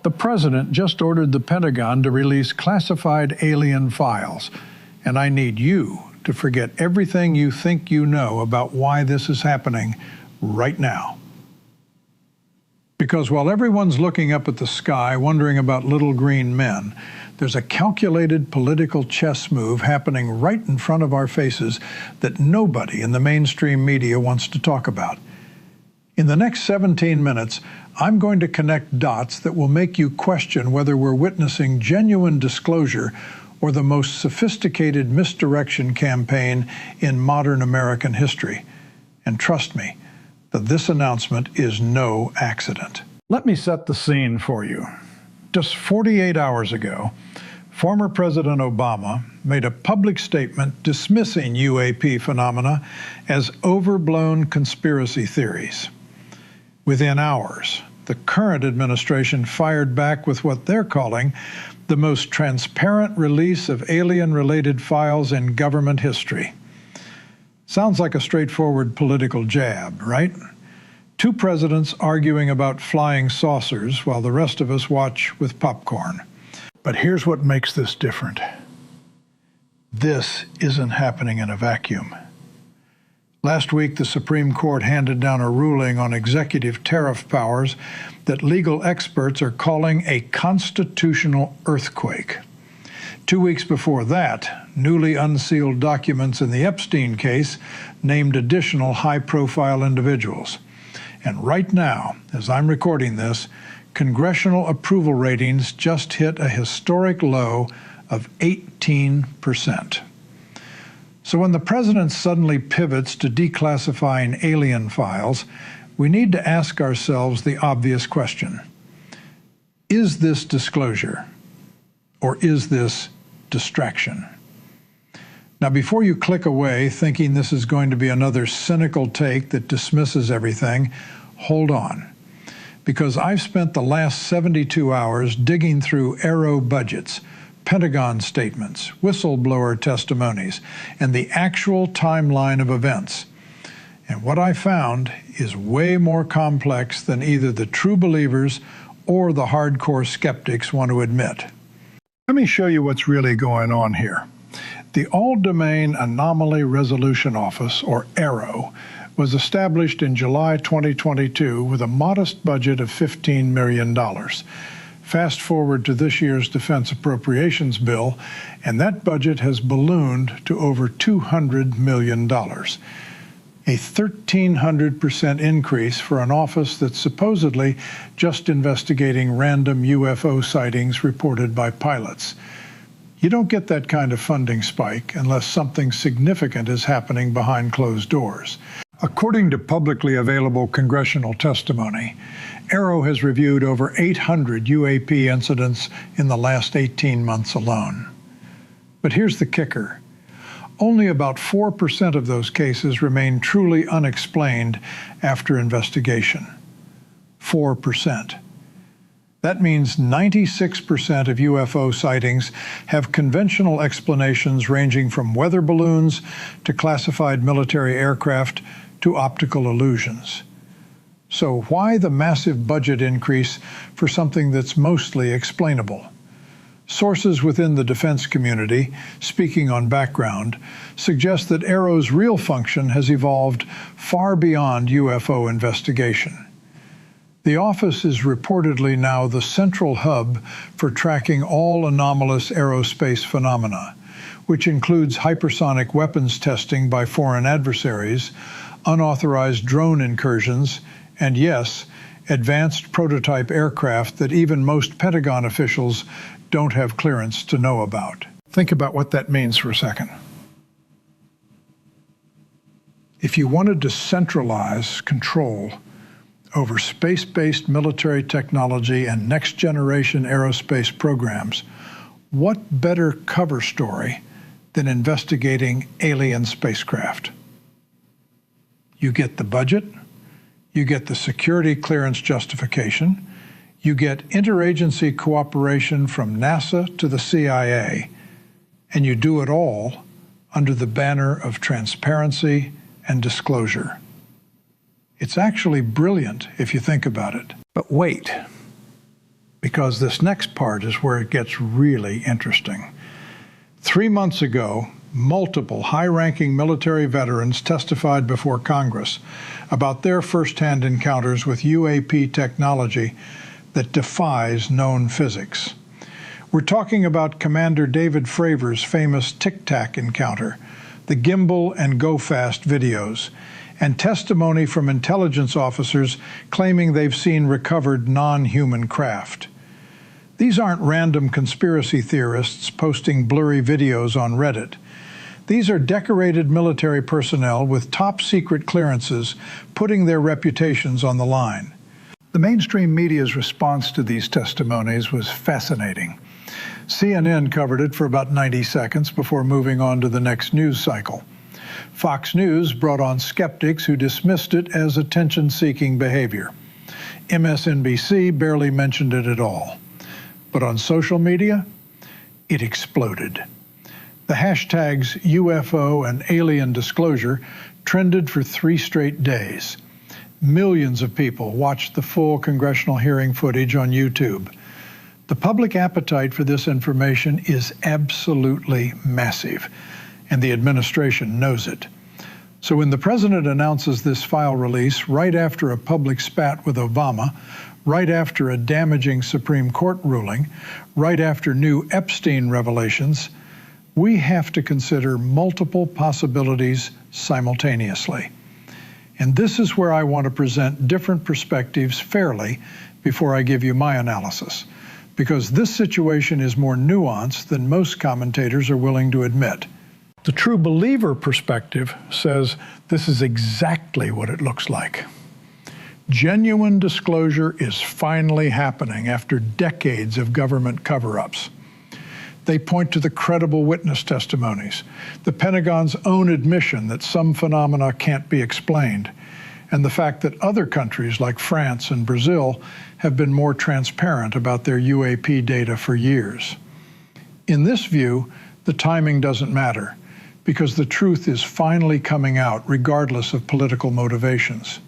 The president just ordered the Pentagon to release classified alien files, and I need you to forget everything you think you know about why this is happening right now. Because while everyone's looking up at the sky wondering about little green men, there's a calculated political chess move happening right in front of our faces that nobody in the mainstream media wants to talk about. In the next 17 minutes, I'm going to connect dots that will make you question whether we're witnessing genuine disclosure or the most sophisticated misdirection campaign in modern American history. And trust me, that this announcement is no accident. Let me set the scene for you. Just 48 hours ago, former President Obama made a public statement dismissing UAP phenomena as overblown conspiracy theories. Within hours, the current administration fired back with what they're calling the most transparent release of alien-related files in government history. Sounds like a straightforward political jab, right? Two presidents arguing about flying saucers while the rest of us watch with popcorn. But here's what makes this different. This isn't happening in a vacuum. Last week, the Supreme Court handed down a ruling on executive tariff powers that legal experts are calling a constitutional earthquake. 2 weeks before that, newly unsealed documents in the Epstein case named additional high-profile individuals. And right now, as I'm recording this, congressional approval ratings just hit a historic low of 18%. So when the president suddenly pivots to declassifying alien files, we need to ask ourselves the obvious question. Is this disclosure, or is this distraction? Now, before you click away thinking this is going to be another cynical take that dismisses everything, hold on. Because I've spent the last 72 hours digging through AARO budgets, Pentagon statements, whistleblower testimonies, and the actual timeline of events. And what I found is way more complex than either the true believers or the hardcore skeptics want to admit. Let me show you what's really going on here. The All-Domain Anomaly Resolution Office, or AARO, was established in July 2022 with a modest budget of $15 million. Fast forward to this year's defense appropriations bill, and that budget has ballooned to over $200 million. A 1,300% increase for an office that's supposedly just investigating random UFO sightings reported by pilots. You don't get that kind of funding spike unless something significant is happening behind closed doors. According to publicly available congressional testimony, AARO has reviewed over 800 UAP incidents in the last 18 months alone. But here's the kicker. Only about 4% of those cases remain truly unexplained after investigation. 4%. That means 96% of UFO sightings have conventional explanations ranging from weather balloons to classified military aircraft to optical illusions. So why the massive budget increase for something that's mostly explainable? Sources within the defense community, speaking on background, suggest that AARO's real function has evolved far beyond UFO investigation. The office is reportedly now the central hub for tracking all anomalous aerospace phenomena, which includes hypersonic weapons testing by foreign adversaries, unauthorized drone incursions, and yes, advanced prototype aircraft that even most Pentagon officials don't have clearance to know about. Think about what that means for a second. If you wanted to centralize control over space-based military technology and next-generation aerospace programs, what better cover story than investigating alien spacecraft? You get the budget, you get the security clearance justification, you get interagency cooperation from NASA to the CIA, and you do it all under the banner of transparency and disclosure. It's actually brilliant if you think about it. But wait, because this next part is where it gets really interesting. 3 months ago, multiple high-ranking military veterans testified before Congress about their first-hand encounters with UAP technology that defies known physics. We're talking about Commander David Fravor's famous Tic Tac encounter, the gimbal and go fast videos, and testimony from intelligence officers claiming they've seen recovered non-human craft. These aren't random conspiracy theorists posting blurry videos on Reddit. These are decorated military personnel with top-secret clearances putting their reputations on the line. The mainstream media's response to these testimonies was fascinating. CNN covered it for about 90 seconds before moving on to the next news cycle. Fox News brought on skeptics who dismissed it as attention-seeking behavior. MSNBC barely mentioned it at all. But on social media, it exploded. The hashtags UFO and alien disclosure trended for 3 straight days. Millions of people watched the full congressional hearing footage on YouTube. The public appetite for this information is absolutely massive, and the administration knows it. So when the president announces this file release right after a public spat with Obama, right after a damaging Supreme Court ruling, right after new Epstein revelations, we have to consider multiple possibilities simultaneously. And this is where I want to present different perspectives fairly before I give you my analysis, because this situation is more nuanced than most commentators are willing to admit. The true believer perspective says this is exactly what it looks like. Genuine disclosure is finally happening after decades of government cover-ups. They point to the credible witness testimonies, the Pentagon's own admission that some phenomena can't be explained, and the fact that other countries like France and Brazil have been more transparent about their UAP data for years. In this view, the timing doesn't matter, because the truth is finally coming out regardless of political motivations.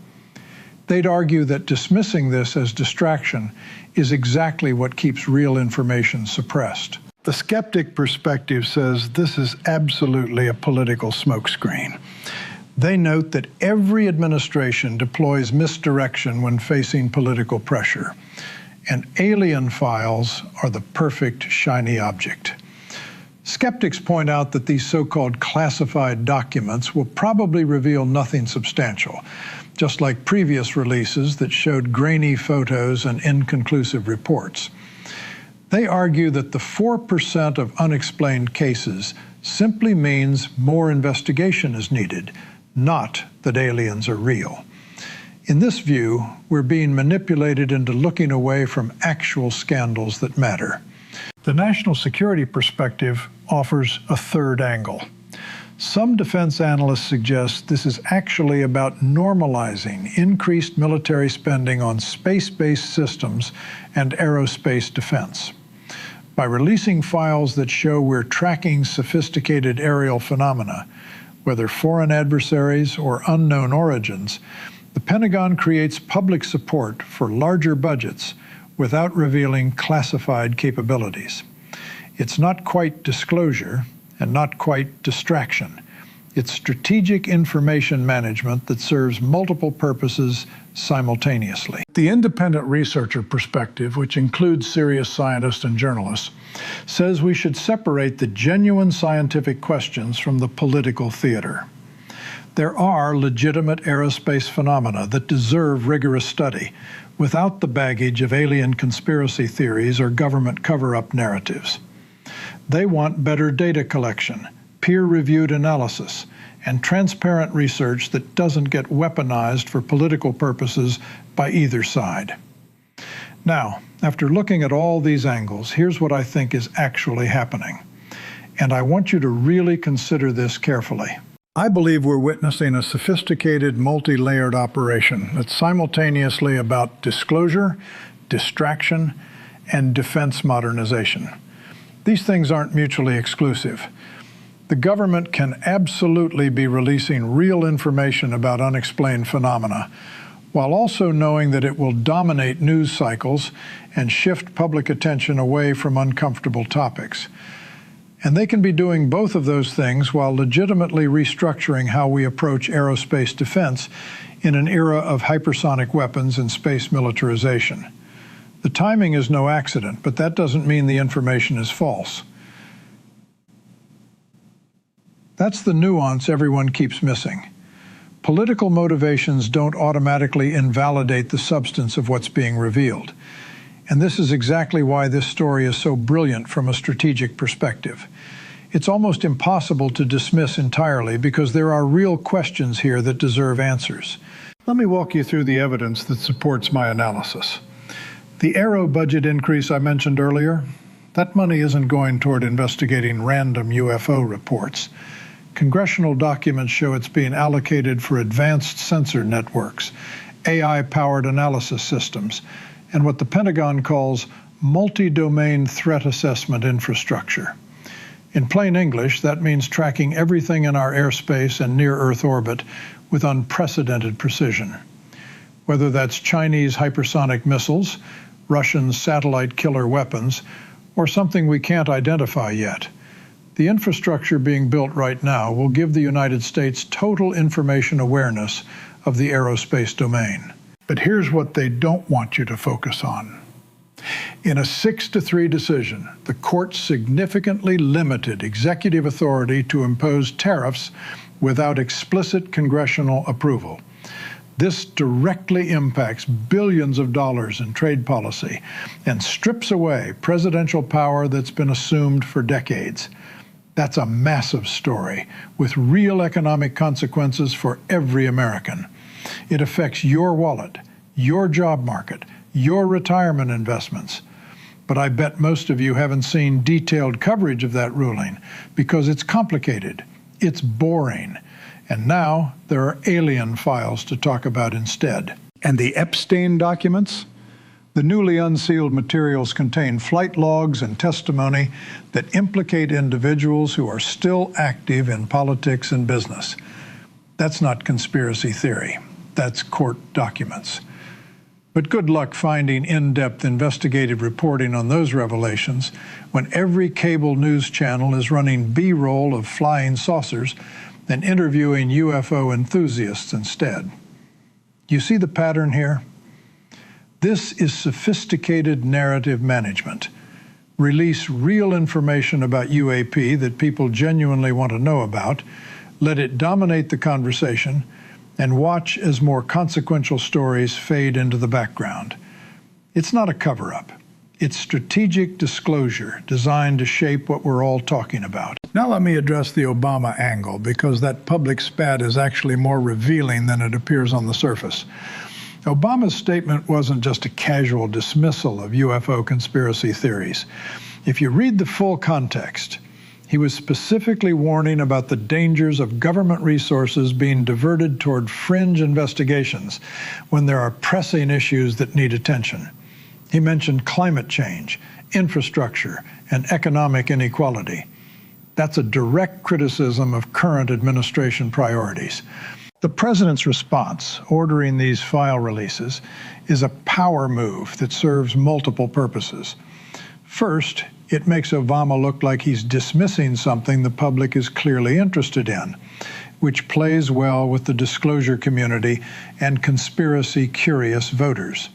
They'd argue that dismissing this as distraction is exactly what keeps real information suppressed. The skeptic perspective says this is absolutely a political smokescreen. They note that every administration deploys misdirection when facing political pressure, and alien files are the perfect shiny object. Skeptics point out that these so-called classified documents will probably reveal nothing substantial, just like previous releases that showed grainy photos and inconclusive reports. They argue that the 4% of unexplained cases simply means more investigation is needed, not that aliens are real. In this view, we're being manipulated into looking away from actual scandals that matter. The national security perspective offers a third angle. Some defense analysts suggest this is actually about normalizing increased military spending on space-based systems and aerospace defense. By releasing files that show we're tracking sophisticated aerial phenomena, whether foreign adversaries or unknown origins, the Pentagon creates public support for larger budgets without revealing classified capabilities. It's not quite disclosure and not quite distraction. It's strategic information management that serves multiple purposes simultaneously. The independent researcher perspective, which includes serious scientists and journalists, says we should separate the genuine scientific questions from the political theater. There are legitimate aerospace phenomena that deserve rigorous study without the baggage of alien conspiracy theories or government cover-up narratives. They want better data collection, peer-reviewed analysis, and transparent research that doesn't get weaponized for political purposes by either side. Now, after looking at all these angles, here's what I think is actually happening. And I want you to really consider this carefully. I believe we're witnessing a sophisticated, multi-layered operation that's simultaneously about disclosure, distraction, and defense modernization. These things aren't mutually exclusive. The government can absolutely be releasing real information about unexplained phenomena while also knowing that it will dominate news cycles and shift public attention away from uncomfortable topics. And they can be doing both of those things while legitimately restructuring how we approach aerospace defense in an era of hypersonic weapons and space militarization. The timing is no accident, but that doesn't mean the information is false. That's the nuance everyone keeps missing. Political motivations don't automatically invalidate the substance of what's being revealed. And this is exactly why this story is so brilliant from a strategic perspective. It's almost impossible to dismiss entirely because there are real questions here that deserve answers. Let me walk you through the evidence that supports my analysis. The AARO budget increase I mentioned earlier, that money isn't going toward investigating random UFO reports. Congressional documents show it's being allocated for advanced sensor networks, AI-powered analysis systems, and what the Pentagon calls multi-domain threat assessment infrastructure. In plain English, that means tracking everything in our airspace and near-Earth orbit with unprecedented precision. Whether that's Chinese hypersonic missiles, Russian satellite killer weapons, or something we can't identify yet. The infrastructure being built right now will give the United States total information awareness of the aerospace domain. But here's what they don't want you to focus on. In a 6-3 decision, the court significantly limited executive authority to impose tariffs without explicit congressional approval. This directly impacts billions of dollars in trade policy and strips away presidential power that's been assumed for decades. That's a massive story with real economic consequences for every American. It affects your wallet, your job market, your retirement investments. But I bet most of you haven't seen detailed coverage of that ruling because it's complicated, it's boring, and now there are alien files to talk about instead. And the Epstein documents? The newly unsealed materials contain flight logs and testimony that implicate individuals who are still active in politics and business. That's not conspiracy theory. That's court documents. But good luck finding in-depth investigative reporting on those revelations when every cable news channel is running B-roll of flying saucers and interviewing UFO enthusiasts instead. You see the pattern here? This is sophisticated narrative management. Release real information about UAP that people genuinely want to know about, let it dominate the conversation, and watch as more consequential stories fade into the background. It's not a cover-up. It's strategic disclosure designed to shape what we're all talking about. Now let me address the Obama angle, because that public spat is actually more revealing than it appears on the surface. Obama's statement wasn't just a casual dismissal of UFO conspiracy theories. If you read the full context, he was specifically warning about the dangers of government resources being diverted toward fringe investigations when there are pressing issues that need attention. He mentioned climate change, infrastructure, and economic inequality. That's a direct criticism of current administration priorities. The president's response, ordering these file releases, is a power move that serves multiple purposes. First, it makes Obama look like he's dismissing something the public is clearly interested in, which plays well with the disclosure community and conspiracy-curious voters.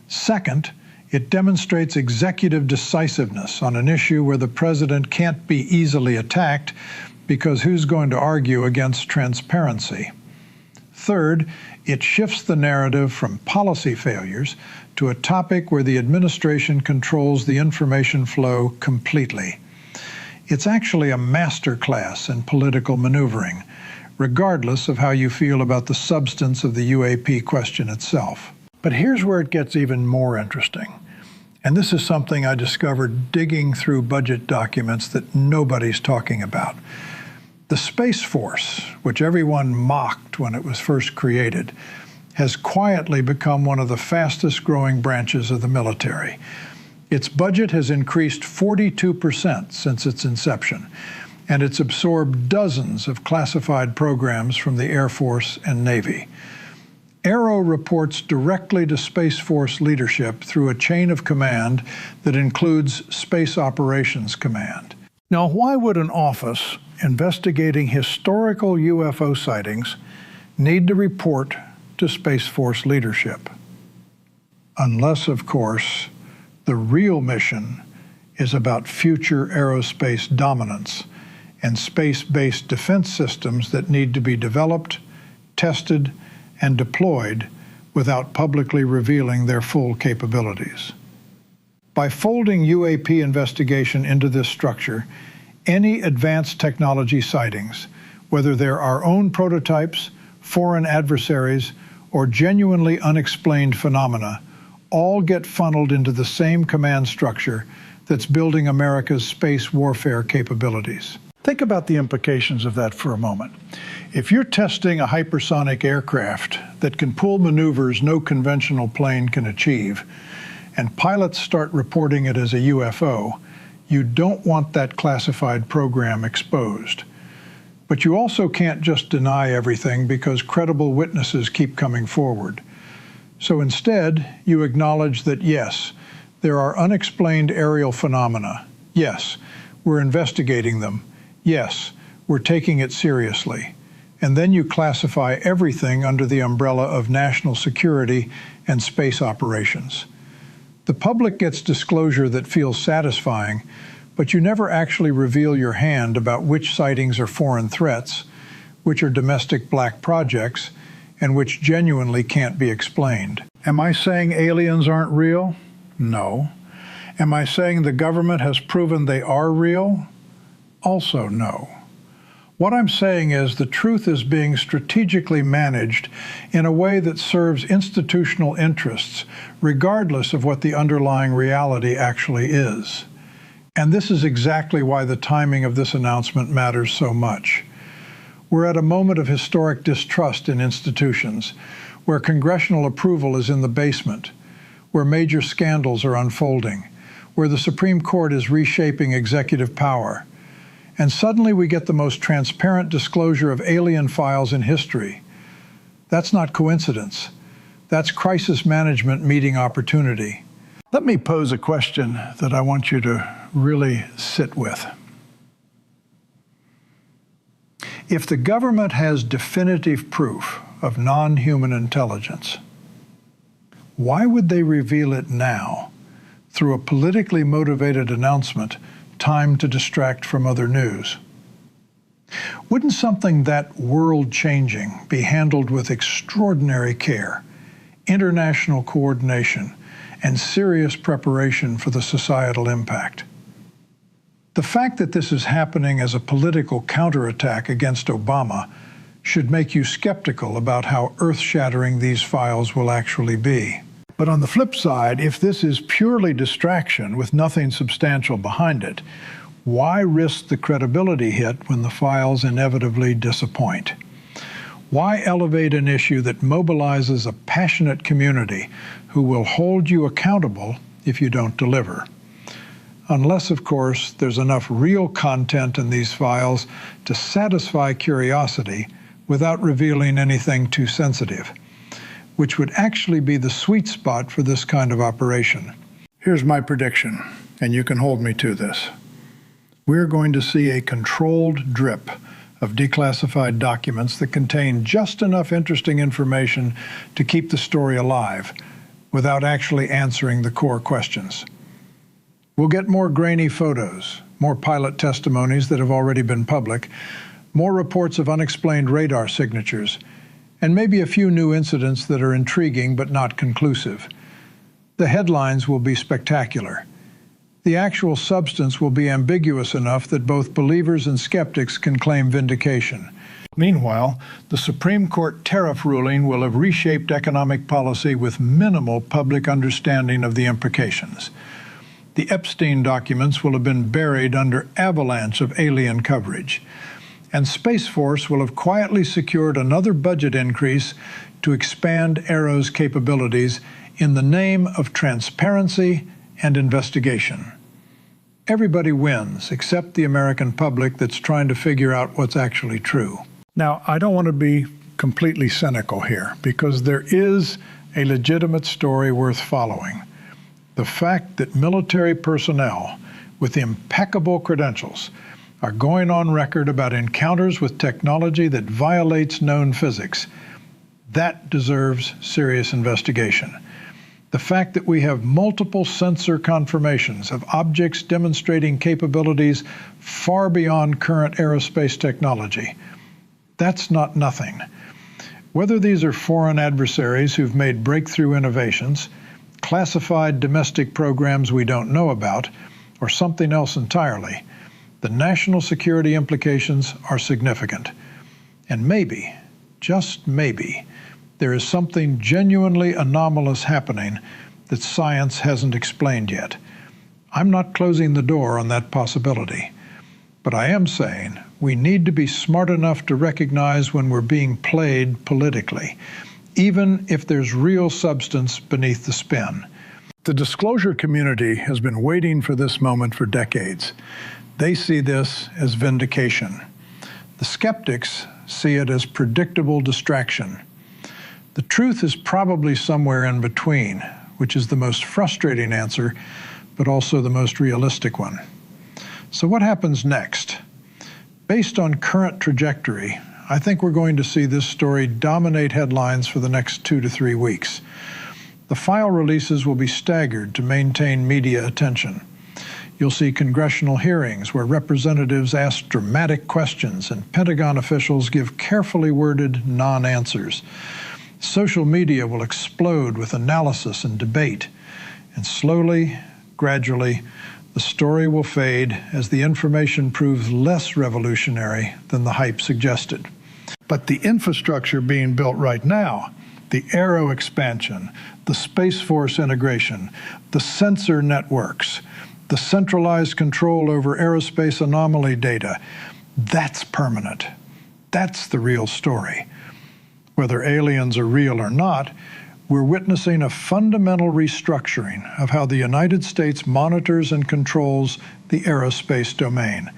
Second, it demonstrates executive decisiveness on an issue where the president can't be easily attacked because who's going to argue against transparency? Third, it shifts the narrative from policy failures to a topic where the administration controls the information flow completely. It's actually a masterclass in political maneuvering, regardless of how you feel about the substance of the UAP question itself. But here's where it gets even more interesting. And this is something I discovered digging through budget documents that nobody's talking about. The Space Force, which everyone mocked when it was first created, has quietly become one of the fastest growing branches of the military. Its budget has increased 42% since its inception, and it's absorbed dozens of classified programs from the Air Force and Navy. AARO reports directly to Space Force leadership through a chain of command that includes Space Operations Command. Now, why would an office investigating historical UFO sightings need to report to Space Force leadership? Unless, of course, the real mission is about future aerospace dominance and space-based defense systems that need to be developed, tested, and deployed without publicly revealing their full capabilities. By folding UAP investigation into this structure, any advanced technology sightings, whether they're our own prototypes, foreign adversaries, or genuinely unexplained phenomena, all get funneled into the same command structure that's building America's space warfare capabilities. Think about the implications of that for a moment. If you're testing a hypersonic aircraft that can pull maneuvers no conventional plane can achieve, and pilots start reporting it as a UFO, you don't want that classified program exposed. But you also can't just deny everything because credible witnesses keep coming forward. So instead, you acknowledge that yes, there are unexplained aerial phenomena. Yes, we're investigating them. Yes, we're taking it seriously. And then you classify everything under the umbrella of national security and space operations. The public gets disclosure that feels satisfying, but you never actually reveal your hand about which sightings are foreign threats, which are domestic black projects, and which genuinely can't be explained. Am I saying aliens aren't real? No. Am I saying the government has proven they are real? Also no. What I'm saying is the truth is being strategically managed in a way that serves institutional interests, regardless of what the underlying reality actually is. And this is exactly why the timing of this announcement matters so much. We're at a moment of historic distrust in institutions, where congressional approval is in the basement, where major scandals are unfolding, where the Supreme Court is reshaping executive power. And suddenly we get the most transparent disclosure of alien files in history. That's not coincidence. That's crisis management meeting opportunity. Let me pose a question that I want you to really sit with. If the government has definitive proof of non-human intelligence, why would they reveal it now through a politically motivated announcement timed to distract from other news? Wouldn't something that world-changing be handled with extraordinary care, international coordination, and serious preparation for the societal impact? The fact that this is happening as a political counterattack against Obama should make you skeptical about how earth-shattering these files will actually be. But on the flip side, if this is purely distraction with nothing substantial behind it, why risk the credibility hit when the files inevitably disappoint? Why elevate an issue that mobilizes a passionate community who will hold you accountable if you don't deliver? Unless, of course, there's enough real content in these files to satisfy curiosity without revealing anything too sensitive, which would actually be the sweet spot for this kind of operation. Here's my prediction, and you can hold me to this. We're going to see a controlled drip of declassified documents that contain just enough interesting information to keep the story alive without actually answering the core questions. We'll get more grainy photos, more pilot testimonies that have already been public, more reports of unexplained radar signatures, and maybe a few new incidents that are intriguing but not conclusive. The headlines will be spectacular. The actual substance will be ambiguous enough that both believers and skeptics can claim vindication. Meanwhile, the Supreme Court tariff ruling will have reshaped economic policy with minimal public understanding of the implications. The Epstein documents will have been buried under avalanche of alien coverage. And Space Force will have quietly secured another budget increase to expand AARO's capabilities in the name of transparency and investigation. Everybody wins, except the American public that's trying to figure out what's actually true. Now, I don't want to be completely cynical here, because there is a legitimate story worth following. The fact that military personnel with impeccable credentials are going on record about encounters with technology that violates known physics, that deserves serious investigation. The fact that we have multiple sensor confirmations of objects demonstrating capabilities far beyond current aerospace technology, that's not nothing. Whether these are foreign adversaries who've made breakthrough innovations, classified domestic programs we don't know about, or something else entirely, the national security implications are significant. And maybe, just maybe, there is something genuinely anomalous happening that science hasn't explained yet. I'm not closing the door on that possibility, but I am saying we need to be smart enough to recognize when we're being played politically, even if there's real substance beneath the spin. The disclosure community has been waiting for this moment for decades. They see this as vindication. The skeptics see it as predictable distraction. The truth is probably somewhere in between, which is the most frustrating answer, but also the most realistic one. So what happens next? Based on current trajectory, I think we're going to see this story dominate headlines for the next 2 to 3 weeks. The file releases will be staggered to maintain media attention. You'll see congressional hearings where representatives ask dramatic questions and Pentagon officials give carefully worded non-answers. Social media will explode with analysis and debate, and slowly, gradually, the story will fade as the information proves less revolutionary than the hype suggested. But the infrastructure being built right now, the AARO expansion, the Space Force integration, the sensor networks, the centralized control over aerospace anomaly data, that's permanent. That's the real story. Whether aliens are real or not, we're witnessing a fundamental restructuring of how the United States monitors and controls the aerospace domain.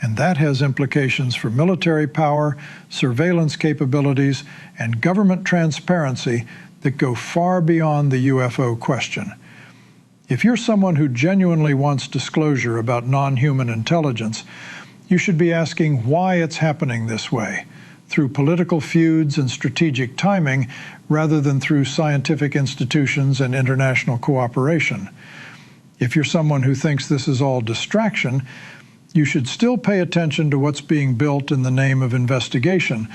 And that has implications for military power, surveillance capabilities, and government transparency that go far beyond the UFO question. If you're someone who genuinely wants disclosure about non-human intelligence, you should be asking why it's happening this way, through political feuds and strategic timing, rather than through scientific institutions and international cooperation. If you're someone who thinks this is all distraction, you should still pay attention to what's being built in the name of investigation,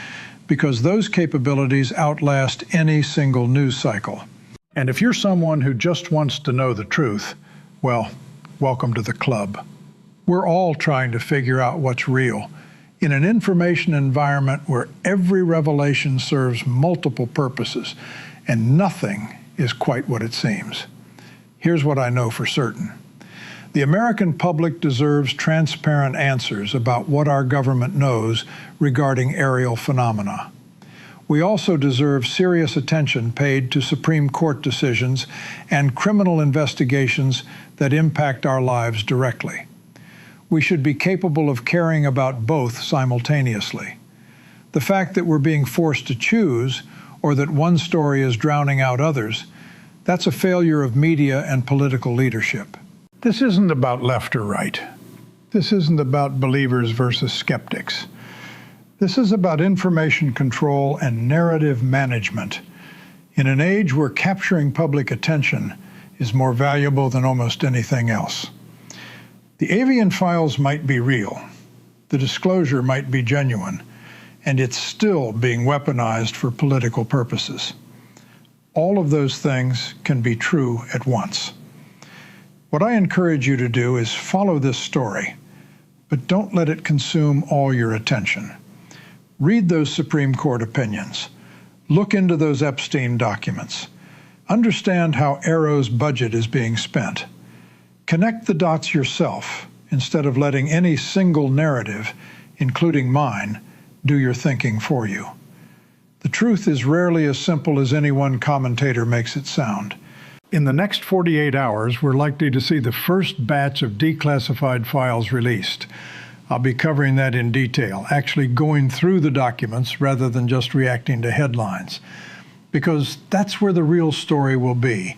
because those capabilities outlast any single news cycle. And if you're someone who just wants to know the truth, well, welcome to the club. We're all trying to figure out what's real in an information environment where every revelation serves multiple purposes and nothing is quite what it seems. Here's what I know for certain. The American public deserves transparent answers about what our government knows regarding aerial phenomena. We also deserve serious attention paid to Supreme Court decisions and criminal investigations that impact our lives directly. We should be capable of caring about both simultaneously. The fact that we're being forced to choose, or that one story is drowning out others, that's a failure of media and political leadership. This isn't about left or right. This isn't about believers versus skeptics. This is about information control and narrative management in an age where capturing public attention is more valuable than almost anything else. The avian files might be real, the disclosure might be genuine, and it's still being weaponized for political purposes. All of those things can be true at once. What I encourage you to do is follow this story, but don't let it consume all your attention. Read those Supreme Court opinions. Look into those Epstein documents. Understand how AARO's budget is being spent. Connect the dots yourself instead of letting any single narrative, including mine, do your thinking for you. The truth is rarely as simple as any one commentator makes it sound. In the next 48 hours, we're likely to see the first batch of declassified files released. I'll be covering that in detail, actually going through the documents rather than just reacting to headlines, because that's where the real story will be,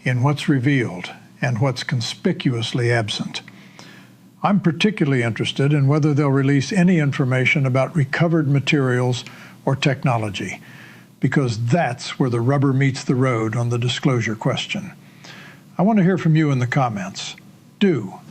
in what's revealed and what's conspicuously absent. I'm particularly interested in whether they'll release any information about recovered materials or technology, because that's where the rubber meets the road on the disclosure question. I want to hear from you in the comments. Do